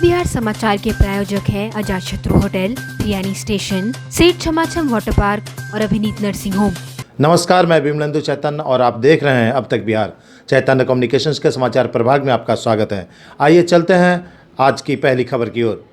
बिहार समाचार के प्रायोजक हैं अजातशत्रु होटल, रियानी स्टेशन, सेठ छमाछम वाटर पार्क और अभिनीत नर्सिंग होम। नमस्कार, मैं विमलेंदु चैतन्य और आप देख रहे हैं अब तक बिहार। चैतन्य कम्युनिकेशंस के समाचार प्रभाग में आपका स्वागत है। आइए चलते हैं आज की पहली खबर की ओर।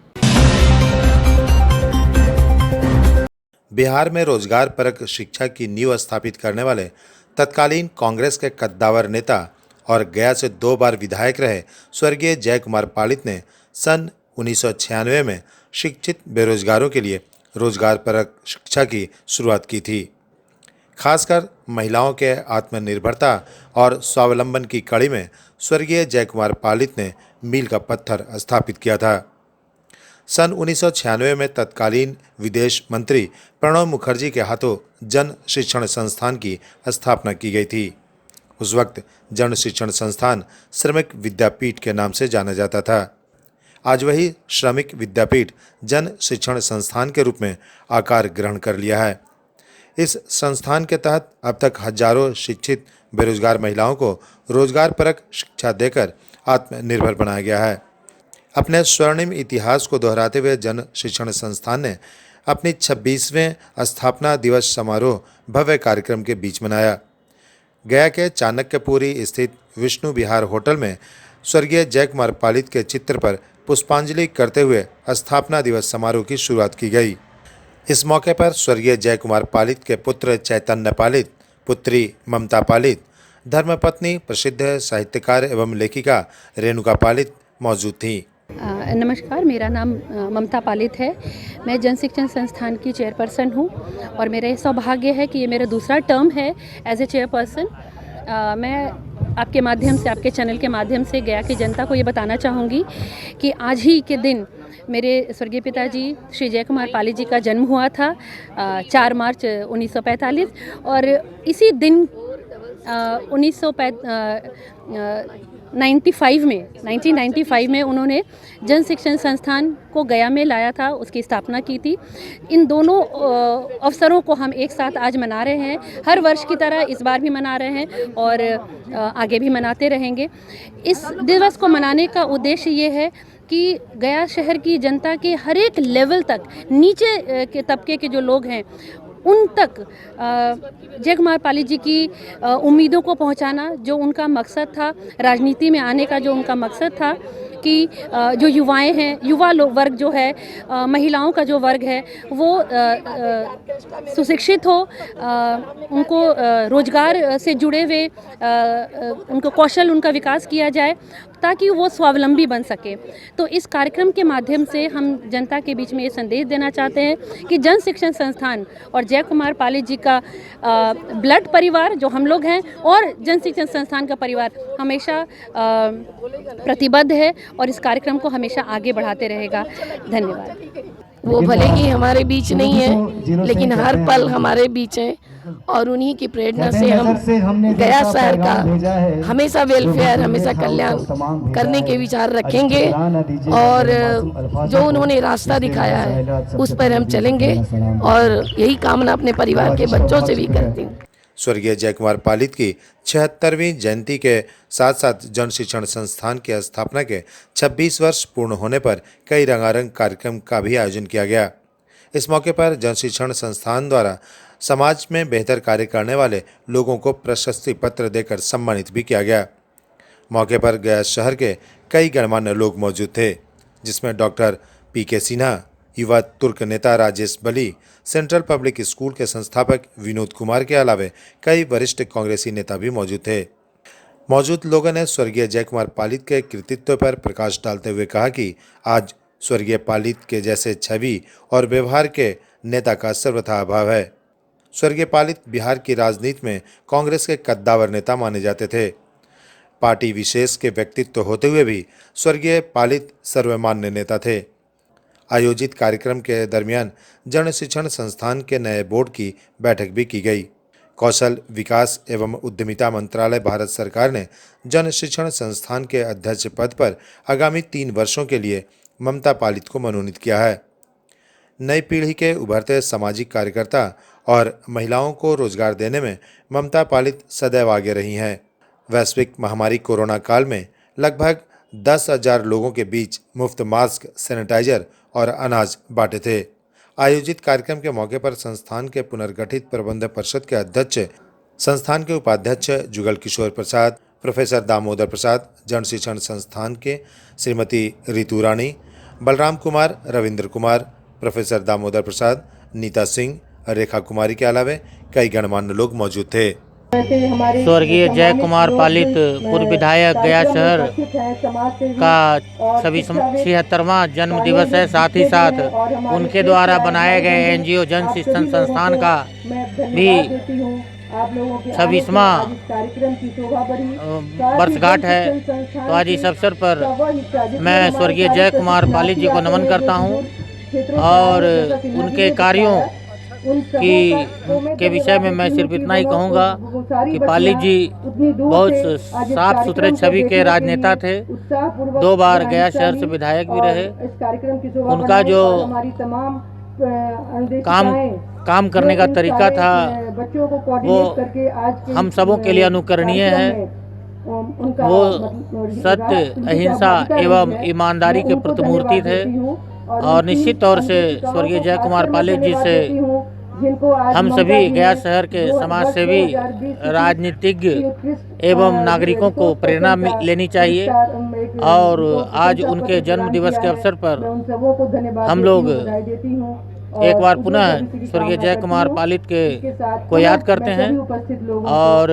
बिहार में रोजगार परक शिक्षा की नींव स्थापित करने वाले तत्कालीन कांग्रेस के कद्दावर नेता और गया से 2 बार विधायक रहे स्वर्गीय जय कुमार पालित ने सन 1996 में शिक्षित बेरोजगारों के लिए रोजगार परक शिक्षा की शुरुआत की थी। खासकर महिलाओं के आत्मनिर्भरता और स्वावलंबन की कड़ी में स्वर्गीय जय कुमार पालित ने मील का पत्थर स्थापित किया था। सन 1996 में तत्कालीन विदेश मंत्री प्रणब मुखर्जी के हाथों जन शिक्षण संस्थान की स्थापना की गई थी। उस वक्त जन शिक्षण संस्थान श्रमिक विद्यापीठ के नाम से जाना जाता था। आज वही श्रमिक विद्यापीठ जन शिक्षण संस्थान के रूप में आकार ग्रहण कर लिया है। इस संस्थान के तहत अब तक हजारों शिक्षित बेरोजगार महिलाओं को रोजगार परक शिक्षा देकर आत्मनिर्भर बनाया गया है। अपने स्वर्णिम इतिहास को दोहराते हुए जन शिक्षण संस्थान ने अपनी 26वें स्थापना दिवस समारोह भव्य कार्यक्रम के बीच मनाया। गया के चाणक्यपुरी स्थित विष्णु विहार होटल में स्वर्गीय जय कुमार पालित के चित्र पर पुष्पांजलि करते हुए स्थापना दिवस समारोह की शुरुआत की गई। इस मौके पर स्वर्गीय जय कुमार पालित के पुत्र चैतन्य पालित, पुत्री ममता पालित, धर्मपत्नी प्रसिद्ध साहित्यकार एवं लेखिका रेणुका पालित मौजूद थीं। नमस्कार, मेरा नाम ममता पालित है। मैं जन शिक्षण संस्थान की चेयरपर्सन हूँ और मेरा ये सौभाग्य है कि ये मेरा दूसरा टर्म है एज ए चेयरपर्सन। मैं आपके माध्यम से, आपके चैनल के माध्यम से गया की जनता को ये बताना चाहूँगी कि आज ही के दिन मेरे स्वर्गीय पिताजी श्री जय कुमार पालित जी का जन्म हुआ था 4 मार्च 1945 और इसी दिन 1995 में उन्होंने जन शिक्षण संस्थान को गया में लाया था, उसकी स्थापना की थी। इन दोनों अवसरों को हम एक साथ आज मना रहे हैं। हर वर्ष की तरह इस बार भी मना रहे हैं और आगे भी मनाते रहेंगे। इस दिवस को मनाने का उद्देश्य ये है कि गया शहर की जनता के हर एक लेवल तक, नीचे के तबके के जो लोग हैं उन तक जय कुमार पालित जी की उम्मीदों को पहुंचाना, जो उनका मकसद था, राजनीति में आने का जो उनका मकसद था कि जो युवाएं हैं, युवा लोग वर्ग जो है, महिलाओं का जो वर्ग है वो सुशिक्षित हो, उनको रोजगार से जुड़े हुए उनको कौशल, उनका विकास किया जाए ताकि वो स्वावलंबी बन सके। तो इस कार्यक्रम के माध्यम से हम जनता के बीच में ये संदेश देना चाहते हैं कि जन शिक्षण संस्थान और जय कुमार पालित जी का ब्लड परिवार जो हम लोग हैं और जन शिक्षण संस्थान का परिवार हमेशा प्रतिबद्ध है और इस कार्यक्रम को हमेशा आगे बढ़ाते रहेगा। धन्यवाद। वो भले ही हमारे बीच नहीं है लेकिन हर पल हमारे बीच है और उन्हीं की प्रेरणा से हम गया शहर का हमेशा वेलफेयर, हमेशा कल्याण करने के विचार रखेंगे और जो उन्होंने रास्ता दिखाया है उस पर हम चलेंगे और यही कामना अपने परिवार के बच्चों से भी करते हैं। स्वर्गीय जय कुमार पालित की 76वीं जयंती के साथ साथ जन शिक्षण संस्थान की स्थापना के 26 वर्ष पूर्ण होने पर कई रंगारंग कार्यक्रम का भी आयोजन किया गया। इस मौके पर जन शिक्षण संस्थान द्वारा समाज में बेहतर कार्य करने वाले लोगों को प्रशस्ति पत्र देकर सम्मानित भी किया गया। मौके पर गया शहर के कई गणमान्य लोग मौजूद थे, जिसमें डॉक्टर पीके सिन्हा, युवा तुर्क नेता राजेश बली, सेंट्रल पब्लिक स्कूल के संस्थापक विनोद कुमार के अलावे कई वरिष्ठ कांग्रेसी नेता भी मौजूद थे। मौजूद लोगों ने स्वर्गीय जय कुमार पालित के कृतित्व पर प्रकाश डालते हुए कहा कि आज स्वर्गीय पालित के जैसे छवि और व्यवहार के नेता का सर्वथा अभाव है। स्वर्गीय पालित बिहार की राजनीति में कांग्रेस के कद्दावर नेता माने जाते थे। पार्टी विशेष के व्यक्तित्व होते हुए भी स्वर्गीय पालित सर्वमान्य नेता थे। आयोजित कार्यक्रम के दरमियान जन शिक्षण संस्थान के नए बोर्ड की बैठक भी की गई। कौशल विकास एवं उद्यमिता मंत्रालय भारत सरकार ने जन शिक्षण संस्थान के अध्यक्ष पद पर आगामी 3 वर्षों के लिए ममता पालित को मनोनीत किया है। नई पीढ़ी के उभरते सामाजिक कार्यकर्ता और महिलाओं को रोजगार देने में ममता पालित सदैव आगे रही हैं। वैश्विक महामारी कोरोना काल में लगभग 10,000 लोगों के बीच मुफ्त मास्क, सैनिटाइजर और अनाज बांटे थे। आयोजित कार्यक्रम के मौके पर संस्थान के पुनर्गठित प्रबंधक परिषद के अध्यक्ष, संस्थान के उपाध्यक्ष जुगल किशोर प्रसाद, प्रोफेसर दामोदर प्रसाद, जन शिक्षण संस्थान के श्रीमती रितु रानी, बलराम कुमार, रविंद्र कुमार, प्रोफेसर दामोदर प्रसाद, नीता सिंह, रेखा कुमारी के अलावा कई गणमान्य लोग मौजूद थे। स्वर्गीय जय कुमार पालित पूर्व विधायक गया शहर का 76वां जन्म दिवस है। साथ ही साथ उनके द्वारा बनाए गए एनजीओ जन शिक्षण संस्थान का भी 26वां वर्षगांठ है। तो आज इस अवसर पर मैं स्वर्गीय जय कुमार पालित जी को नमन करता हूं और उनके कार्यों के विषय में मैं सिर्फ इतना ही कहूँगा कि पालित जी बहुत साफ सुथरे छवि के राजनेता थे। 2 बार गया शहर से विधायक भी रहे। उनका जो काम करने का तरीका था वो हम सबों के लिए अनुकरणीय है। वो सत्य, अहिंसा एवं ईमानदारी के प्रतिमूर्ति थे और निश्चित तौर से स्वर्गीय जय कुमार पालित जी से हम सभी गया शहर के समाज सेवी, राजनीतिज्ञ एवं नागरिकों को प्रेरणा लेनी चाहिए। और आज उनके जन्म दिवस के अवसर पर हम लोग एक बार पुनः स्वर्गीय जय कुमार पालित को याद करते हैं और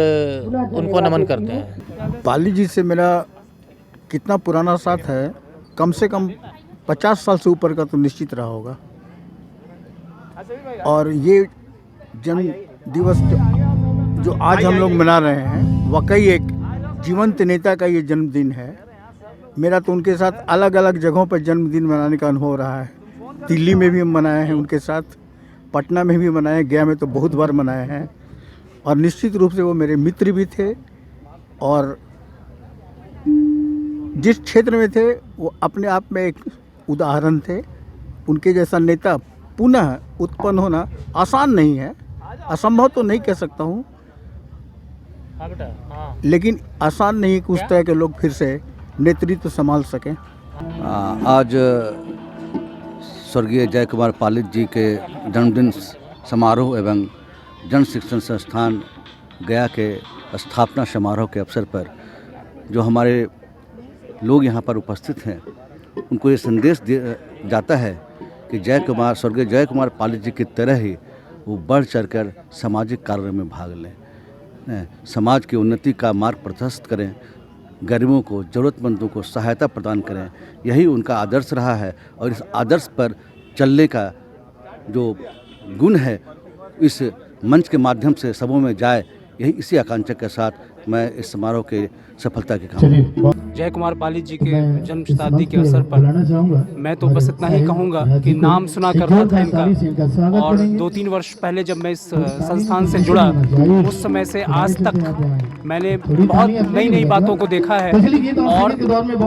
उनको नमन करते हैं। पालित जी से मेरा कितना पुराना साथ है, कम से कम 50 साल से ऊपर का तो निश्चित रहा होगा। और ये जन्म दिवस जो आज हम लोग मना रहे हैं, वाकई एक जीवंत नेता का ये जन्मदिन है। मेरा तो उनके साथ अलग अलग जगहों पर जन्मदिन मनाने का अनुभव रहा है। दिल्ली में भी हम मनाए हैं उनके साथ, पटना में भी मनाए, गया में तो बहुत बार मनाए हैं। और निश्चित रूप से वो मेरे मित्र भी थे और जिस क्षेत्र में थे वो अपने आप में एक उदाहरण थे। उनके जैसा नेता पुनः उत्पन्न होना आसान नहीं है, असंभव तो नहीं कह सकता हूँ, लेकिन आसान नहीं कि उस तरह के लोग फिर से नेतृत्व संभाल सकें। आज स्वर्गीय जय कुमार पालित जी के जन्मदिन समारोह एवं जन शिक्षण संस्थान गया के स्थापना समारोह के अवसर पर जो हमारे लोग यहाँ पर उपस्थित हैं, उनको ये संदेश जाता है कि स्वर्गीय जय कुमार पालित जी की तरह ही वो बढ़ चढ़कर सामाजिक कार्यों में भाग लें, समाज की उन्नति का मार्ग प्रशस्त करें, गरीबों को, ज़रूरतमंदों को सहायता प्रदान करें। यही उनका आदर्श रहा है और इस आदर्श पर चलने का जो गुण है इस मंच के माध्यम से सबों में जाए, यही इसी आकांक्षा के साथ मैं इस समारोह के सफलता की कामना। जय कुमार पालित जी के जन्म शताब्दी के अवसर पर मैं तो बस इतना ही कहूँगा कि नाम सुना करता था इनका, और 2-3 वर्ष पहले जब मैं इस संस्थान से जुड़ा उस समय से आज तक मैंने बहुत नई नई बातों को देखा है और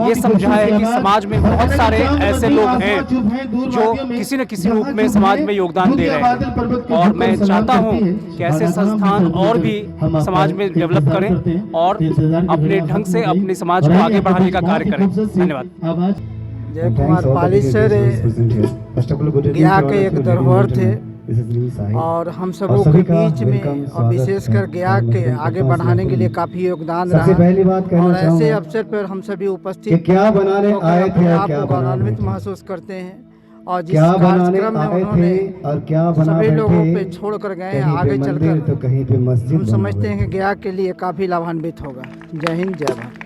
ये समझा है कि समाज में बहुत सारे ऐसे लोग हैं जो किसी न किसी रूप में समाज में योगदान दे रहे हैं। और मैं चाहता हूँ कि ऐसे संस्थान और भी समाज में डेवलप करें और अपने ढंग से अपने समाज को आगे बढ़ाने का कार्य करें। धन्यवाद। जय कुमार पालित सर गया के एक धरोहर थे और हम सबों के बीच में और विशेषकर गया के आगे बढ़ाने के लिए काफी योगदान रहा। और ऐसे अवसर पर हम सभी उपस्थित क्या बनाने आए थे, आप गौरवान्वित महसूस करते हैं। और जिस कार्यक्रम में उन्होंने सभी लोगों पे छोड़ कर गए हैं, आगे चलकर तो कहीं पे हम समझते हैं कि गया के लिए काफ़ी लाभान्वित होगा। जय हिंद, जय भारत।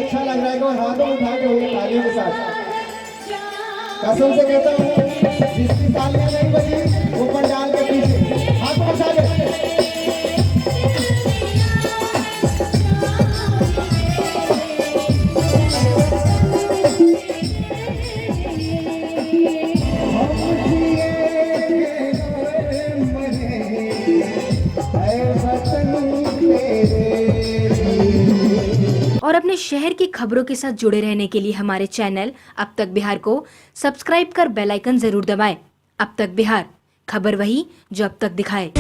अच्छा लग रहा है और हाथों उठा के हुए तालियों के साथ कसम से कहता हूँ जिसकी तालियां नहीं बजी वो पंडाल के पीछे हाथ उठा के और अपने शहर की खबरों के साथ जुड़े रहने के लिए हमारे चैनल अब तक बिहार को सब्सक्राइब कर बेल आइकन जरूर दबाएं। अब तक बिहार, खबर वही जो अब तक दिखाए।